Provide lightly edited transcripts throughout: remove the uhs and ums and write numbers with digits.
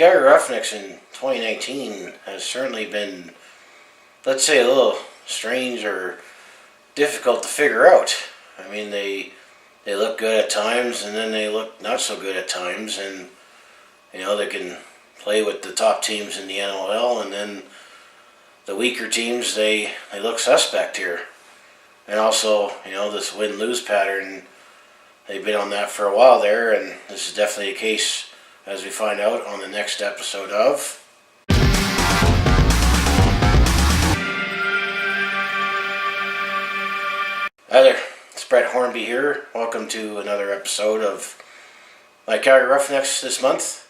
Calgary Roughnecks in 2019 has certainly been, let's say, a little strange or difficult to figure out. I mean, they look good at times, and then they look not so good at times, and they can play with the top teams in the NLL, and then the weaker teams they look suspect here. And also, this win-lose pattern, they've been on that for a while there, and this is definitely a case, as we find out on the next episode of Hi there, it's Brett Hornby here. Welcome to another episode of my Calgary Roughnecks this month.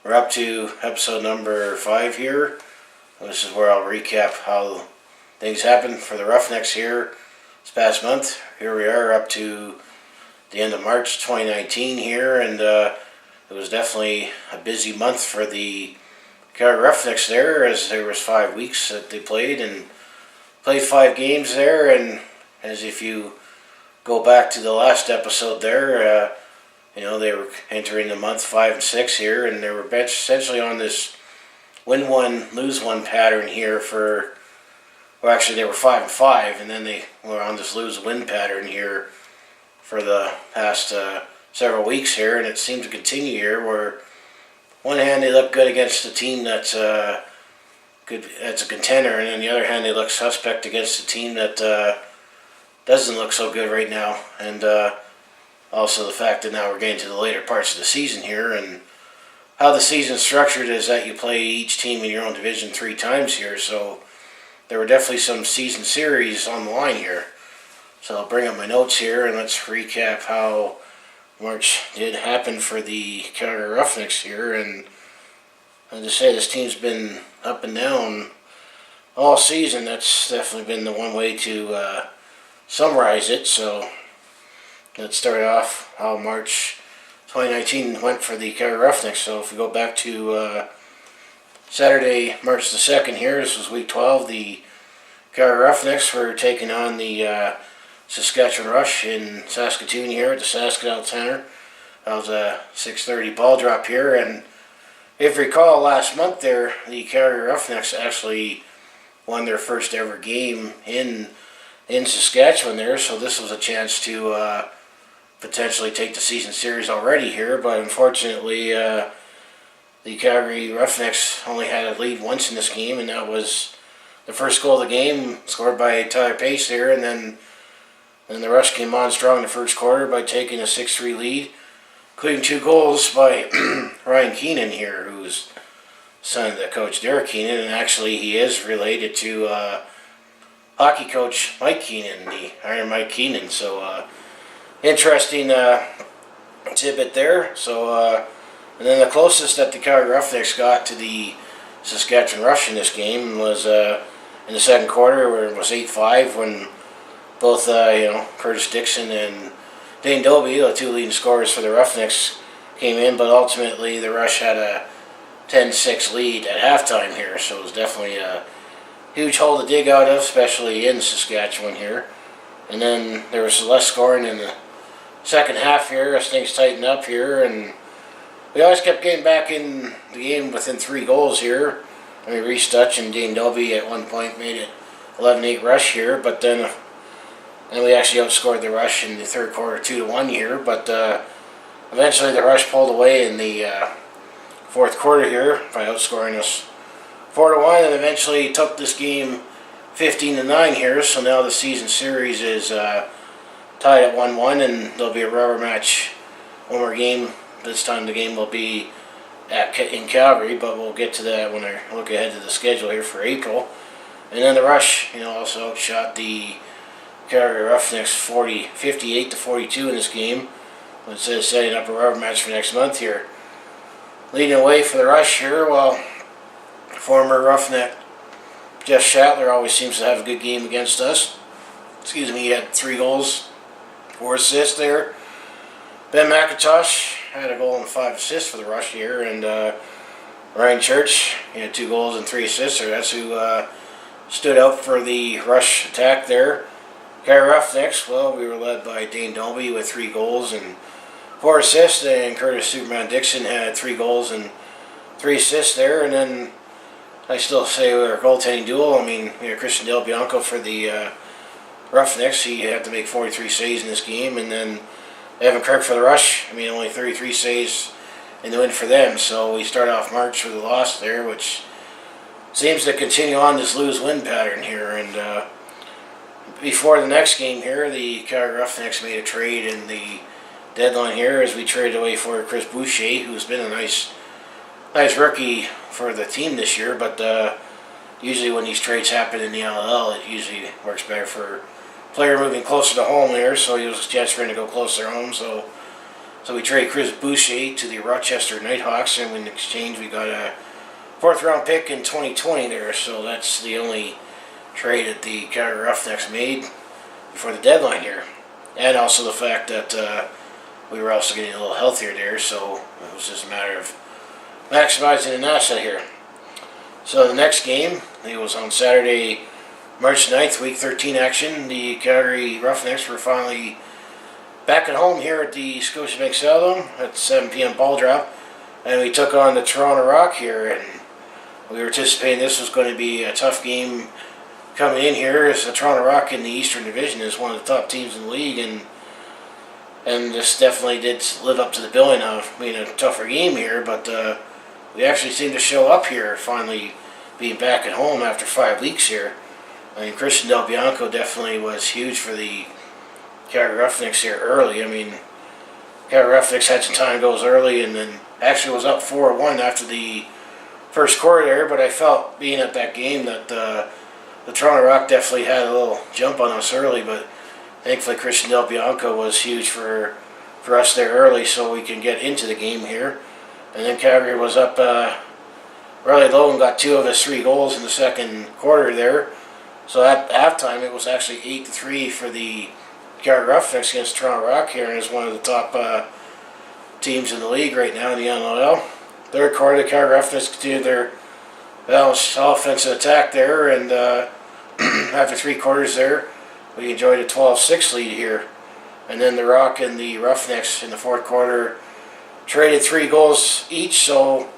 We're up to episode number 5 here. This is where I'll recap how things happened for the Roughnecks here this past month. Here we are up to the end of March 2019 here, and it was definitely a busy month for the Calgary Roughnecks there, as there was 5 weeks that they played, and played 5 games there. And as if you go back to the last episode there, they were entering the month 5 and 6 here, and they were essentially on this win one, lose one pattern here actually they were 5 and 5, and then they were on this lose win pattern here for the past several weeks here, and it seemed to continue here, where one hand they look good against a team that's good, that's a contender, and on the other hand they look suspect against a team that doesn't look so good right now. And also the fact that now we're getting to the later parts of the season here, and how the season's structured is that you play each team in your own division 3 times here, so there were definitely some season series on the line here. So I'll bring up my notes here and let's recap how March did happen for the Calgary Roughnecks here. And as I say, this team's been up and down all season. That's definitely been the one way to summarize it. So let's start off how March 2019 went for the Calgary Roughnecks. So if we go back to Saturday, March the 2nd here, this was week 12, the Calgary Roughnecks were taking on the Saskatchewan Rush in Saskatoon here at the Saskatchewan Center. That was a 6:30 ball drop here, and if you recall last month there, the Calgary Roughnecks actually won their first ever game in Saskatchewan there, so this was a chance to potentially take the season series already here, but unfortunately the Calgary Roughnecks only had a lead once in this game, and that was the first goal of the game, scored by Tyler Pace there, and then the Rush came on strong in the first quarter by taking a 6-3 lead, including 2 goals by Ryan Keenan here, who's son of the coach Derek Keenan, and actually he is related to hockey coach Mike Keenan, the Iron Mike Keenan. So interesting tidbit there. So and then the closest that the Calgary Roughnecks got to the Saskatchewan Rush in this game was in the second quarter, where it was 8-5 when both Curtis Dixon and Dane Dobie, the 2 leading scorers for the Roughnecks, came in, but ultimately the Rush had a 10-6 lead at halftime here, so it was definitely a huge hole to dig out of, especially in Saskatchewan here. And then there was less scoring in the second half here as things tightened up here, and we always kept getting back in the game within 3 goals here. I mean, Reese Dutch and Dane Dobie at one point made it 11-8 Rush here, but then we actually outscored the Rush in the third quarter 2-1 here, but eventually the Rush pulled away in the fourth quarter here by outscoring us 4-1, and eventually took this game 15-9 here. So now the season series is tied at 1-1, and there'll be a rubber match, one more game. This time the game will be in Calgary, but we'll get to that when I look ahead to the schedule here for April. And then the Rush, also outshot the Calgary Roughnecks 58-42 in this game, instead of setting up a rubber match for next month here. Leading away for the Rush here, while former Roughneck Jeff Shatler always seems to have a good game against us. Excuse me, he had 3 goals, 4 assists there. Ben McIntosh had a goal and 5 assists for the Rush here, and Ryan Church, he had 2 goals and 3 assists there. That's who stood out for the Rush attack there. Calgary Roughnecks, well, we were led by Dane Dobie with 3 goals and 4 assists, and Curtis Superman Dixon had 3 goals and 3 assists there, and then I still say our goaltending duel. I mean, we had Christian Del Bianco for the Roughnecks. He had to make 43 saves in this game, and then Evan Kirk for the Rush. I mean, only 33 saves in the win for them. So we start off March with a loss there, which seems to continue on this lose-win pattern here. And before the next game here, the Calgary Roughnecks made a trade in the deadline here as we traded away for Chris Boucher, who's been a nice rookie for the team this year. But usually when these trades happen in the LL, it usually works better for a player moving closer to home there. So he was a chance for him to go closer home. So we traded Chris Boucher to the Rochester Nighthawks, and in exchange we got a 4th-round pick in 2020 there. So that's the only trade that the Calgary Roughnecks made before the deadline here. And also the fact that we were also getting a little healthier there, so it was just a matter of maximizing an asset here. So the next game, it was on Saturday, March 9th, Week 13 action. The Calgary Roughnecks were finally back at home here at the Scotiabank Saddledome at 7 p.m. ball drop, and we took on the Toronto Rock here, and we were anticipating this was going to be a tough game coming in here, as the Toronto Rock in the Eastern Division is one of the top teams in the league, and this definitely did live up to the billing of being a tougher game here, but we actually seemed to show up here, finally being back at home after 5 weeks here. I mean, Christian Del Bianco definitely was huge for the Calgary Roughnecks here early. I mean, Calgary Roughnecks had some time goals early, and then actually was up 4-1 after the first quarter there, but I felt, being at that game, that the Toronto Rock definitely had a little jump on us early, but thankfully Christian Del Bianco was huge for us there early, so we can get into the game here. And then Calgary was up really low and got 2 of his 3 goals in the second quarter there. So at halftime it was actually 8-3 for the Calgary Roughnecks against Toronto Rock here, and is one of the top teams in the league right now in the NLL. Third quarter, the Calgary Roughnecks continued their balanced offensive attack there, and after 3 quarters there, we enjoyed a 12-6 lead here. And then the Rock and the Roughnecks in the 4th quarter traded 3 goals each, so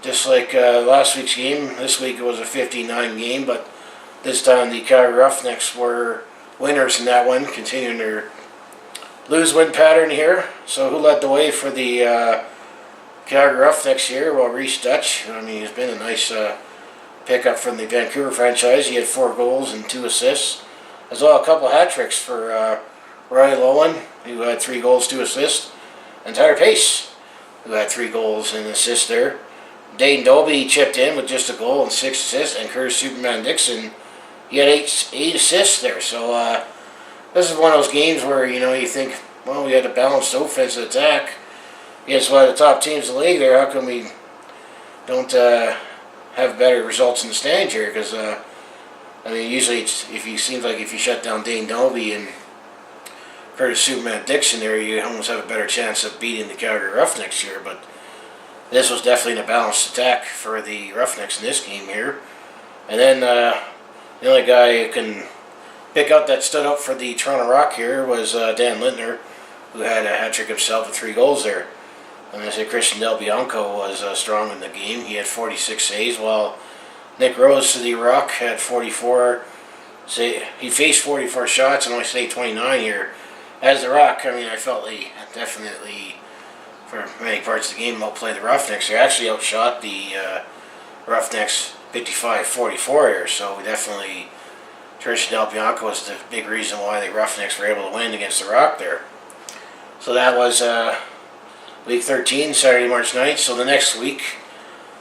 just like last week's game, this week it was a 59 game, but this time the Calgary Roughnecks were winners in that one, continuing their lose-win pattern here. So who led the way for the Calgary Roughnecks here? Well, Reese Dutch. I mean, he's been a nice pickup from the Vancouver franchise. He had 4 goals and 2 assists, as well a couple hat tricks for Riley Lowen, who had 3 goals, 2 assists, and Tyler Pace, who had 3 goals and an assist there. Dayton Dobie chipped in with just a goal and 6 assists, and Curtis Superman Dixon, he had 8 assists there. So this is one of those games where, you know, you think, well, we had a balanced offensive attack against one of the top teams in the league there. How come we don't have better results in the stands here? Because I mean, usually it seems like if you shut down Dayton Dobie and Curtis Superman Dixon there, you almost have a better chance of beating the Calgary Roughnecks here. But this was definitely a balanced attack for the Roughnecks in this game here. And then the only guy who can pick out that stood up for the Toronto Rock here was Dan Lintner, who had a hat trick himself with 3 goals there. And I said Christian Del Bianco was strong in the game. He had 46 saves, while Nick Rose to the Rock had 44. He faced 44 shots and only saved 29 here. As the Rock, I mean, I felt they definitely, for many parts of the game, outplayed the Roughnecks. They actually outshot the Roughnecks 55-44 here, so definitely Christian Del Bianco was the big reason why the Roughnecks were able to win against the Rock there. So that was Week 13, Saturday, March 9th. So the next week,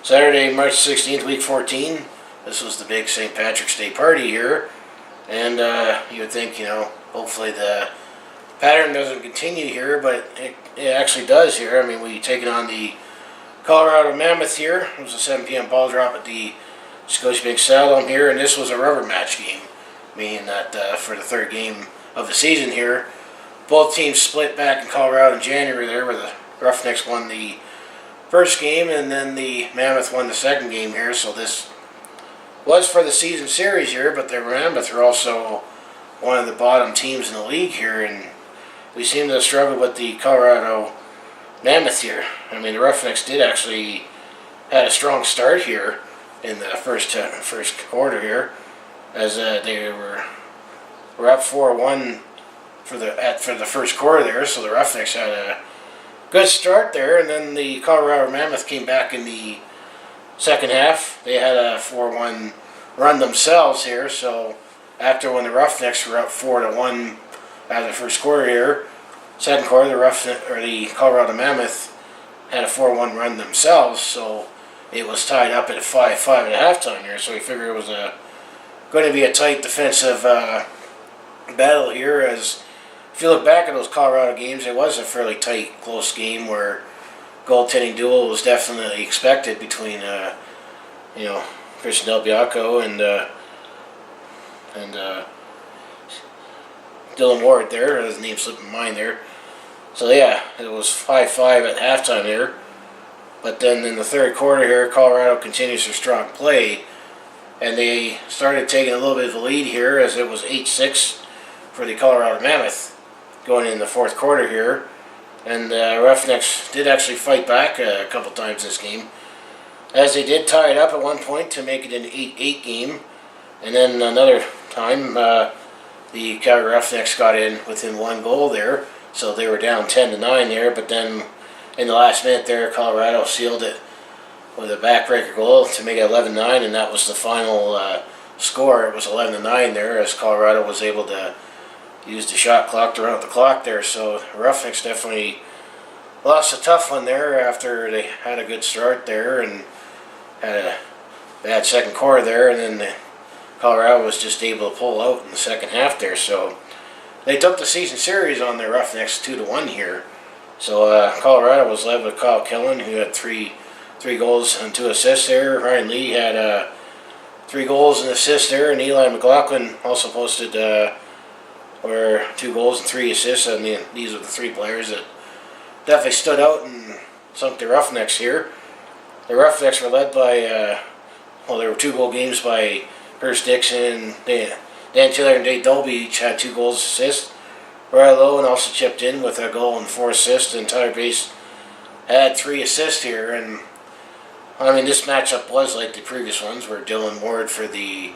Saturday, March 16th, Week 14, this was the big St. Patrick's Day party here. And you would think, you know, hopefully the pattern doesn't continue here, but it actually does here. I mean, we taken on the Colorado Mammoth here. It was a 7 p.m. ball drop at the Scotiabank Saddledome here, and this was a rubber match game, meaning that for the 3rd game of the season here, both teams split back in Colorado in January there, where the Roughnecks won the 1st game, and then the Mammoth won the 2nd game here. So this was for the season series here, but the Mammoth are also one of the bottom teams in the league here, and we seem to struggle with the Colorado Mammoth here. I mean, the Roughnecks did actually had a strong start here in the first quarter here, as they were up 4-1 for the first quarter there. So the Roughnecks had a good start there, and then the Colorado Mammoth came back in the second half. They had a 4-1 run themselves here. So after when the Roughnecks were up 4-1 out of the first quarter here, second quarter the Colorado Mammoth had a 4-1 run themselves. So it was tied up at 5-5 at halftime here. So we figured it was going to be a tight defensive battle here. As if you look back at those Colorado games, it was a fairly tight, close game where goaltending duel was definitely expected between Christian Del Bianco and Dylan Ward there. His name slipped my mind there. So yeah, it was 5-5 at halftime there. But then in the third quarter here, Colorado continues their strong play, and they started taking a little bit of the lead here, as it was 8-6 for the Colorado Mammoth going in the fourth quarter here. And the Roughnecks did actually fight back a couple times this game, as they did tie it up at one point to make it an 8-8 game. And then another time, the Calgary Roughnecks got in within one goal there, so they were down 10-9 there. But then in the last minute there, Colorado sealed it with a backbreaker goal to make it 11-9, and that was the final score. It was 11-9 there, as Colorado was able to use the shot clock to run out the clock there. So the Roughnecks definitely lost a tough one there after they had a good start there and had a bad second quarter there, and then Colorado was just able to pull out in the second half there. So they took the season series on the Roughnecks 2-1 here. So Colorado was led with Kyle Killen, who had three goals and 2 assists there. Ryan Lee had 3 goals and assists there, and Eli McLaughlin also posted 2 goals and 3 assists. I mean, these are the 3 players that definitely stood out and sunk the Roughnecks here. The Roughnecks were led by, there were 2-goal games by Hurst Dixon, Dan Taylor and Dave Dolby each had 2 goals and assists. Riley Lowen also chipped in with a goal and 4 assists, and Tyler Bass had 3 assists here. And I mean, this matchup was like the previous ones, where Dylan Ward for the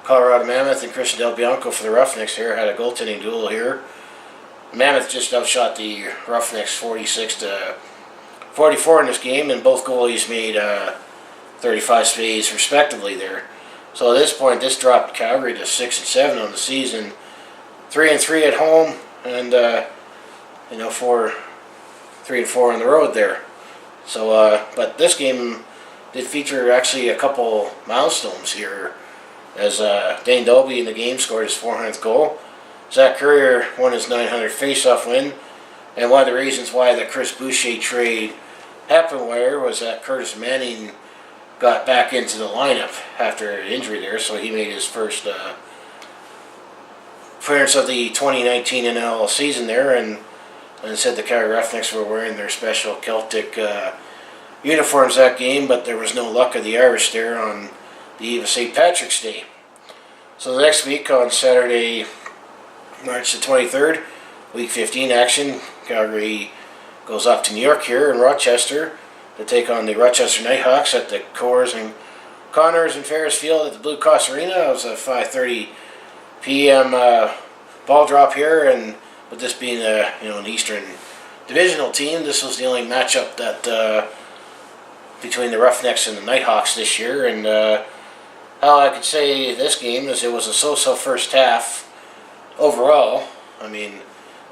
Colorado Mammoth and Christian Del Bianco for the Roughnecks here had a goaltending duel here. Mammoth just outshot the Roughnecks 46-44 in this game, and both goalies made 35 saves respectively there. So at this point, this dropped Calgary to 6-7 on the season, 3-3 at home, and 3-4 on the road there. So, but this game did feature actually a couple milestones here, as Dane Dolby in the game scored his 400th goal. Zach Currier won his 900th faceoff win, and one of the reasons why the Chris Boucher trade happened was that Curtis Manning got back into the lineup after an injury there, so he made his first appearance of the 2019 NL season there, and said the Calgary Roughnecks were wearing their special Celtic uniforms that game, but there was no luck of the Irish there on the eve of St. Patrick's Day. So the next week, on Saturday, March the 23rd, Week 15 action, Calgary goes up to New York here in Rochester to take on the Rochester Nighthawks at the Coors and Connors and Ferris Field at the Blue Cross Arena. It was a 5:30 p.m. Ball drop here, and with this being an Eastern Divisional team, this was the only matchup that between the Roughnecks and the Nighthawks this year. And how I could say this game is it was a so-so first half overall. I mean,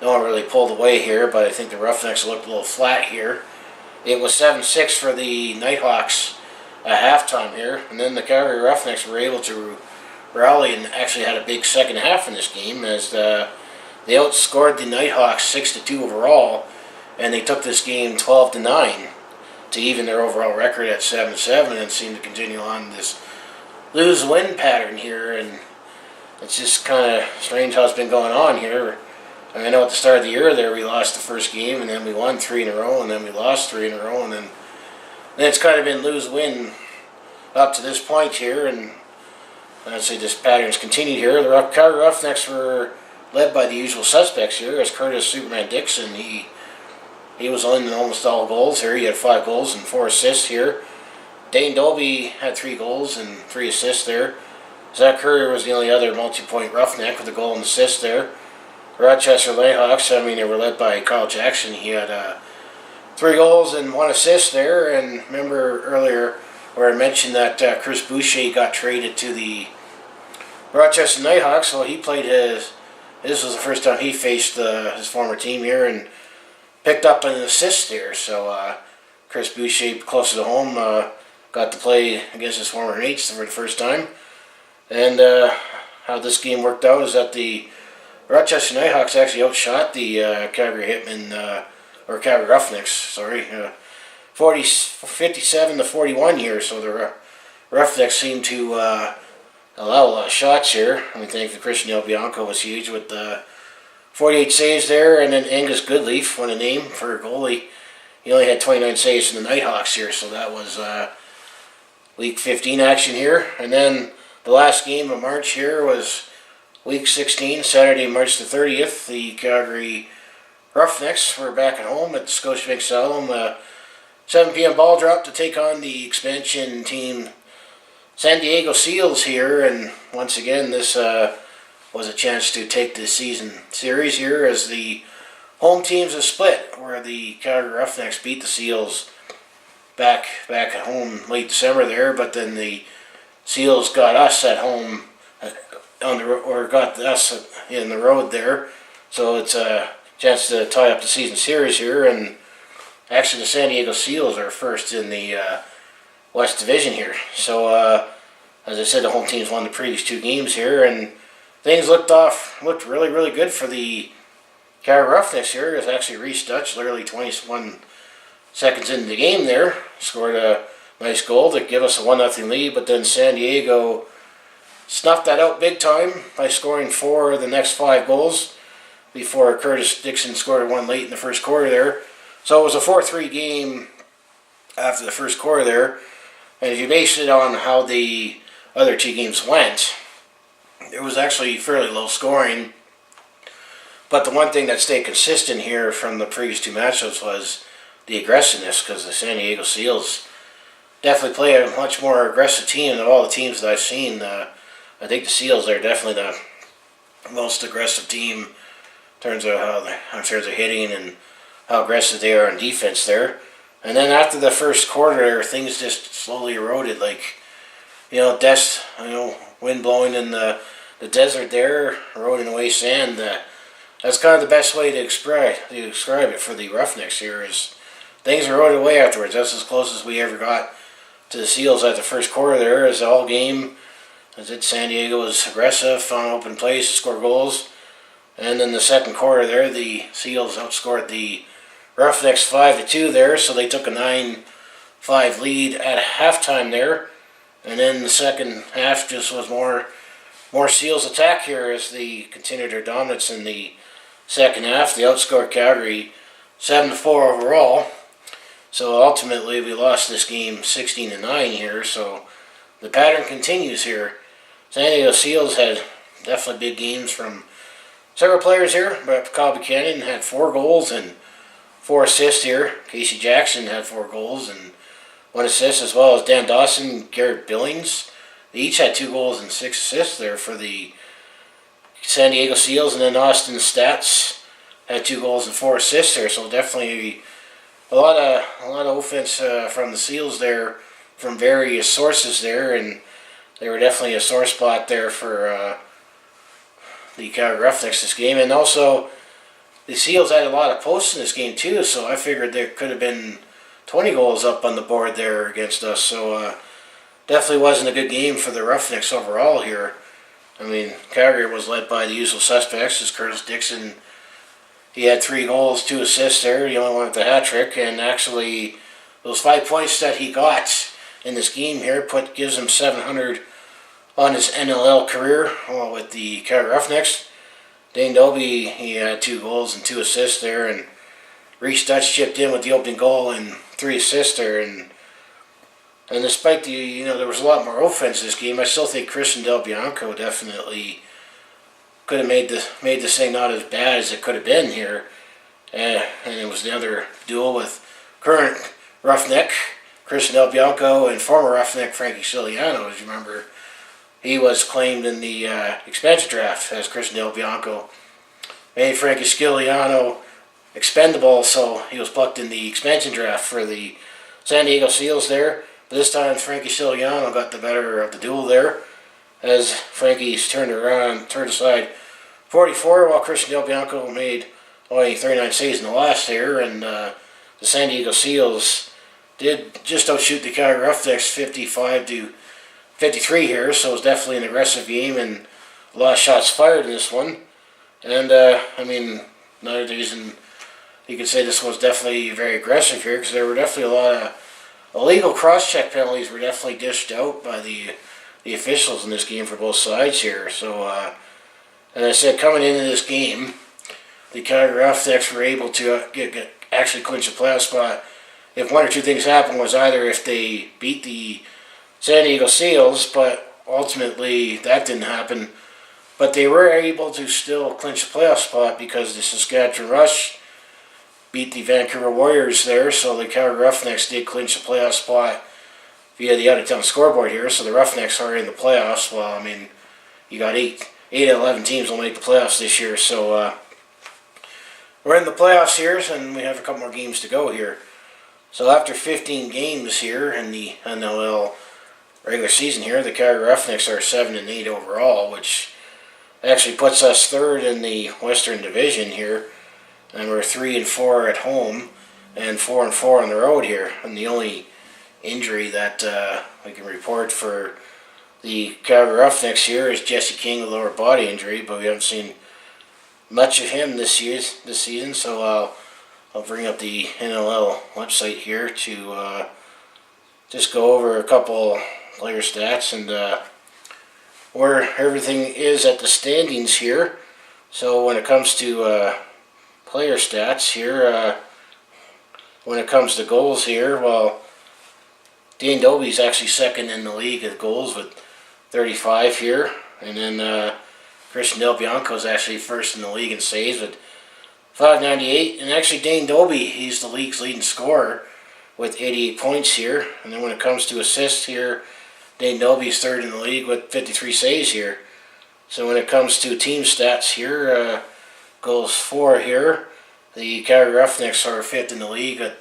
no one really pulled away here, but I think the Roughnecks looked a little flat here. It was 7-6 for the Nighthawks at halftime here, and then the Calgary Roughnecks were able to rally and actually had a big second half in this game, as they outscored the Nighthawks 6-2 overall, and they took this game 12-9 to even their overall record at 7-7, and seem to continue on this lose-win pattern here. And it's just kind of strange how it's been going on here. I know at the start of the year there we lost the first game, and then we won 3 in a row, and then we lost 3 in a row, and then it's kind of been lose-win up to this point here. And I'd say this pattern's continued here. The Calgary Roughnecks were led by the usual suspects here, as Curtis Superman Dixon. He was in almost all goals here. He had 5 goals and 4 assists here. Dane Dolby had 3 goals and 3 assists there. Zach Curry was the only other multi-point Roughneck with a goal and assist there. Rochester Nighthawks, they were led by Kyle Jackson. He had 3 goals and 1 assist there. And remember earlier where I mentioned that Chris Boucher got traded to the Rochester Nighthawks, so he played this was the first time he faced his former team here and picked up an assist there. So Chris Boucher, closer to home, got to play against his former mates for the first time. And how this game worked out is that the Rochester Nighthawks actually outshot the Calgary Hitmen, or Calgary Roughnecks, sorry, 57-41 here. So the Roughnecks seemed to allow a lot of shots here. I think the Christian Del Bianco was huge with 48 saves there, and then Angus Goodleaf won a name for a goalie. He only had 29 saves in the Nighthawks here, so that was Week 15 action here. And then the last game of March here was Week 16, Saturday, March the 30th. The Calgary Roughnecks were back at home at Scotiabank Saddledome. 7 p.m. ball drop to take on the expansion team San Diego Seals here. And once again, this was a chance to take the season series here as the home teams have split, where the Calgary Roughnecks beat the Seals back at home late December there, but then the Seals got us at home got us in the road there. So it's a chance to tie up the season series here, and actually the San Diego Seals are first in the West Division here. So as I said, the home teams won the previous 2 games here, and things looked really, really good for the Calgary Roughnecks here. It was actually Reese Dutch, literally 21 seconds into the game there, scored a nice goal to give us a 1-0 lead, but then San Diego snuffed that out big time by scoring 4 of the next 5 goals before Curtis Dixon scored 1 late in the first quarter there. So it was a 4-3 game after the first quarter there, and if you base it on how the other 2 games went, it was actually fairly low scoring. But the one thing that stayed consistent here from the previous 2 matchups was the aggressiveness, because the San Diego Seals definitely play a much more aggressive team than all the teams that I've seen. I think the Seals are definitely the most aggressive team in terms of hitting and how aggressive they are on defense there. And then after the first quarter, things just slowly eroded. Wind blowing in the desert there, eroding away sand. That's kind of the best way to describe it for the Roughnecks here. Is things eroded away afterwards. That's as close as we ever got to the Seals at the first quarter there. As all game, San Diego was aggressive, found open plays to score goals. And then the second quarter there, the Seals outscored the Roughnecks 5-2 there, so they took a 9-5 lead at halftime there. And then the second half just was more Seals attack here as they continued their dominance in the second half. They outscored Calgary 7-4 overall. So ultimately we lost this game 16-9 here, so the pattern continues here. San Diego Seals had definitely big games from several players here, but Kyle Buchanan had 4 goals and 4 assists here. Casey Jackson had 4 goals and 1 assist, as well as Dan Dawson, Garrett Billings. They each had 2 goals and 6 assists there for the San Diego Seals, and then Austin Stats had 2 goals and 4 assists there. So definitely a lot of offense from the Seals there, from various sources there, and they were definitely a sore spot there for the Calgary Roughnecks this game. And also the Seals had a lot of posts in this game too, so I figured there could have been 20 goals up on the board there against us. So definitely wasn't a good game for the Roughnecks overall here. Calgary was led by the usual suspects, as Curtis Dixon. He had 3 goals, 2 assists there. He only won with the hat trick, and actually those 5 points that he got in this game here gives him 700 on his NLL career with the Calgary Roughnecks. Dane Dolby, he had 2 goals and 2 assists there, and Reese Dutch chipped in with the opening goal and 3 assists there. And despite there was a lot more offense this game, I still think Christian Del Bianco definitely could have made this thing not as bad as it could have been here. And it was the other duel with current Roughneck Christian Del Bianco and former Roughneck Frankie Siliano, as you remember. He was claimed in the expansion draft as Christian Del Bianco. Made Frankie Siliano expendable, so he was plucked in the expansion draft for the San Diego Seals there. But this time Frankie Siliano got the better of the duel there, as Frankie's turned aside 44, while Christian Del Bianco made only 39 saves in the last year, and the San Diego Seals did just outshoot the Calgary Roughnecks 55-53 here, so it was definitely an aggressive game and a lot of shots fired in this one. And another reason you could say this was definitely very aggressive here, because there were definitely a lot of illegal cross-check penalties were definitely dished out by the officials in this game for both sides here. So, as I said, coming into this game, the Calgary Roughnecks were able to actually clinch a playoff spot if one or two things happened. Was either if they beat the San Diego Seals, but ultimately that didn't happen. But they were able to still clinch a playoff spot because the Saskatchewan Rush beat the Vancouver Warriors there, so the Calgary Roughnecks did clinch a playoff spot via the out-of-town scoreboard here. So the Roughnecks are in the playoffs. Well, you got 8 out of 11 teams will make the playoffs this year, so we're in the playoffs here, and we have a couple more games to go here. So after 15 games here in the NLL regular season here, the Calgary Roughnecks are 7-8 overall, which actually puts us third in the Western Division here, and we're 3-4 at home and 4-4 on the road here. And the only injury that we can report for the Calgary Roughnecks here is Jesse King, a lower body injury, but we haven't seen much of him this season. So I'll bring up the NLL website here to just go over a couple player stats and where everything is at the standings here. So when it comes to player stats here, when it comes to goals here, well, Dane Dobie's actually second in the league at goals with 35 here, and then Christian Del Bianco is actually first in the league in saves with 598, and actually Dane Dobie, he's the league's leading scorer with 88 points here. And then when it comes to assists here, Dane Dobie's third in the league with 53 saves here. So when it comes to team stats here, goals for here, the Calgary Roughnecks are fifth in the league at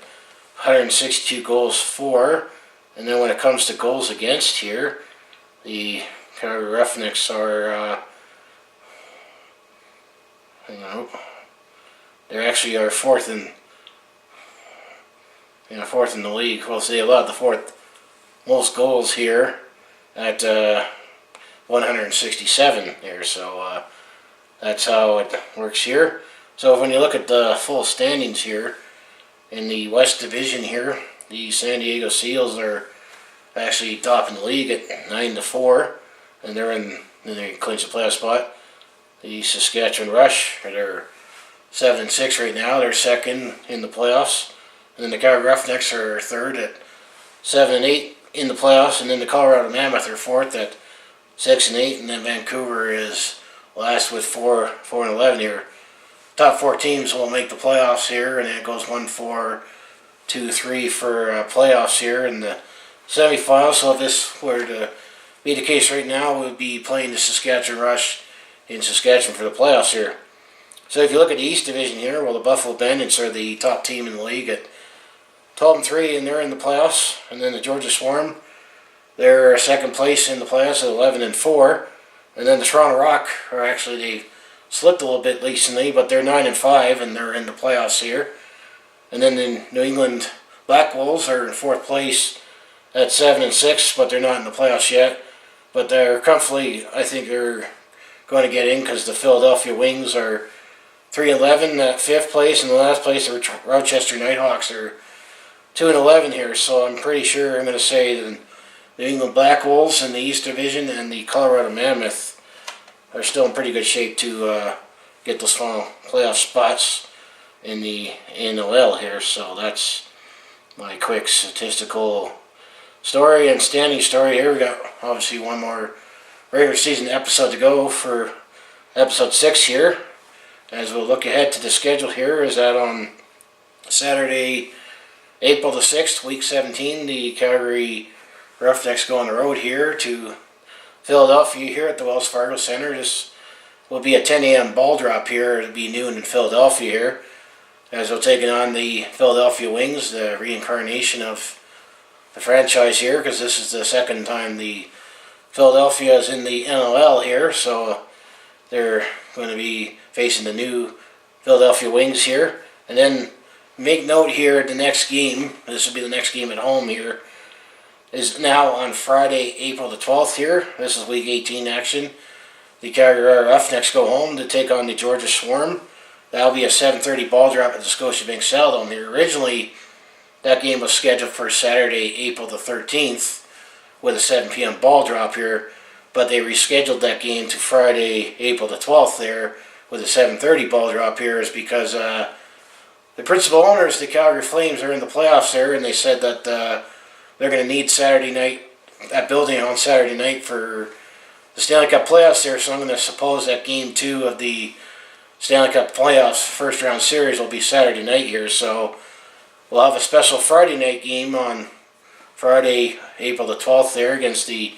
162 goals for. And then when it comes to goals against here, the Calgary Roughnecks are they actually are fourth in the league. Well, so they allowed the fourth most goals here at 167 here. So that's how it works here. So when you look at the full standings here in the West Division here, the San Diego Seals are actually top in the league at 9-4, and they clinch the playoff spot. The Saskatchewan Rush, they're 7-6 right now. They're second in the playoffs. And then the Calgary Roughnecks are third at 7-8 in the playoffs. And then the Colorado Mammoth are fourth at 6-8. And then Vancouver is last with 4-11 here. Top four teams will make the playoffs here, and then it goes 1-4, 2-3 for playoffs here in the semifinals. So if this were to be the case right now, we would be playing the Saskatchewan Rush in Saskatchewan for the playoffs here. So if you look at the East Division here, well, the Buffalo Bandits are the top team in the league at 12-3, and they're in the playoffs. And then the Georgia Swarm, they're second place in the playoffs at 11-4. And then the Toronto Rock are actually, they slipped a little bit recently, but they're 9-5, and they're in the playoffs here. And then the New England Black Wolves are in fourth place at 7-6, but they're not in the playoffs yet. But they're comfortably, I think they're going to get in, because the Philadelphia Wings are 3-11 at fifth place, and the last place the Rochester Nighthawks are 2-11 here. So I'm pretty sure I'm going to say the New England Black Wolves in the East Division and the Colorado Mammoth are still in pretty good shape to get those final playoff spots in the NLL here. So that's my quick statistical story and standing story here. We got obviously one more regular season episode to go for episode 6 here. As we'll look ahead to the schedule here, is that on Saturday April the 6th, week 17, the Calgary Roughnecks go on the road here to Philadelphia here at the Wells Fargo Center. This will be a 10 a.m. ball drop here. It'll be noon in Philadelphia here, as they'll take on the Philadelphia Wings, the reincarnation of the franchise here, because this is the second time the Philadelphia is in the NLL here, so they're going to be facing the new Philadelphia Wings here. And then make note here, the next game, this will be the next game at home here, is now on Friday, April the 12th here. This is week 18 action. The Calgary Roughnecks go home to take on the Georgia Swarm. That'll be a 7:30 ball drop at the Scotiabank Saddledome here. Originally, that game was scheduled for Saturday, April the 13th, with a 7 p.m. ball drop here, but they rescheduled that game to Friday, April the 12th there, with a 7:30 ball drop here, is because the principal owners, the Calgary Flames, are in the playoffs there, and they said that they're going to need Saturday night, that building on Saturday night for the Stanley Cup playoffs there, so I'm going to suppose that game 2 of the Stanley Cup playoffs first round series will be Saturday night here, so we'll have a special Friday night game on Friday, April the 12th there against the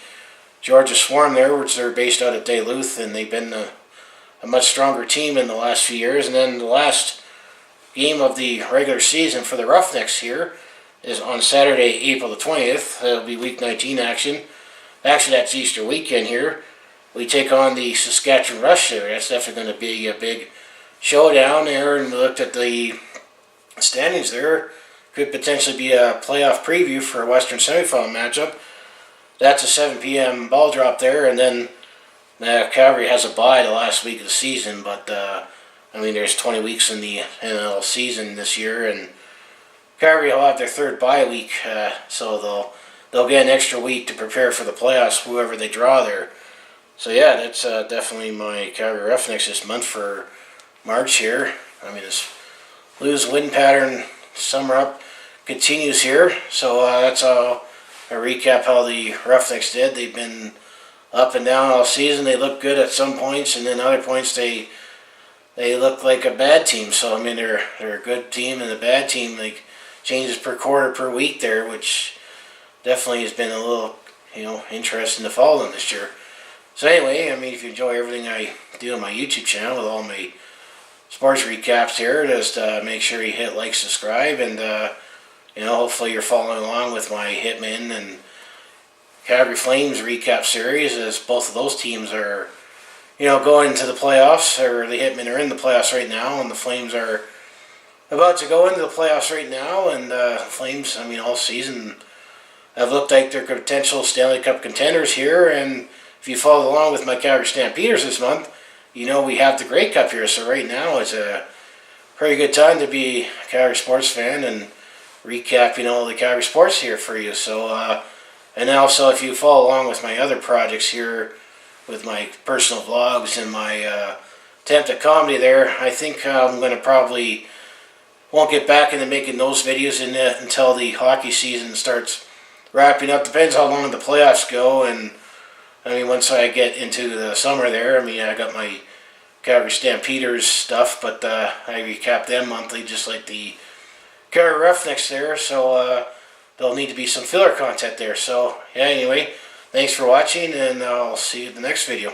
Georgia Swarm there, which they're based out of Duluth, and they've been a much stronger team in the last few years. And then the last game of the regular season for the Roughnecks here is on Saturday, April the 20th. That'll be week 19 action. Actually, that's Easter weekend here. We take on the Saskatchewan Rush there. That's definitely going to be a big showdown there. And we looked at the standings there. Could potentially be a playoff preview for a Western semifinal matchup. That's a 7 p.m. ball drop there. And then Calgary has a bye the last week of the season. But, I mean, there's 20 weeks in the NL season this year. And Calgary will have their third bye week. So they'll get an extra week to prepare for the playoffs, whoever they draw there. So yeah, that's definitely my Calgary Roughnecks this month for March here. I mean, this lose-win pattern summer up continues here. So that's all a recap how the Roughnecks did. They've been up and down all season. They look good at some points, and then other points they look like a bad team. So I mean, they're a good team and a bad team. Like changes per quarter per week there, which definitely has been a little interesting to follow them this year. So anyway, I mean, if you enjoy everything I do on my YouTube channel with all my sports recaps here, just make sure you hit like, subscribe, and hopefully you're following along with my Hitmen and Calgary Flames recap series, as both of those teams are, going to the playoffs, or the Hitmen are in the playoffs right now, and the Flames are about to go into the playoffs right now, and Flames, I mean, all season have looked like they're potential Stanley Cup contenders here, and if you follow along with my Calgary Stampeders this month, we have the Grey Cup here, so right now it's a pretty good time to be a Calgary sports fan and recap, the Calgary sports here for you. So, and also if you follow along with my other projects here, with my personal vlogs and my attempt at comedy there, I think I'm going to probably won't get back into making those videos until the hockey season starts wrapping up. Depends how long the playoffs go, and I mean, once I get into the summer there, I mean, I got my Calgary Stampeders stuff, but I recap them monthly, just like the Calgary Roughnecks there, so there'll need to be some filler content there. So, yeah, anyway, thanks for watching, and I'll see you in the next video.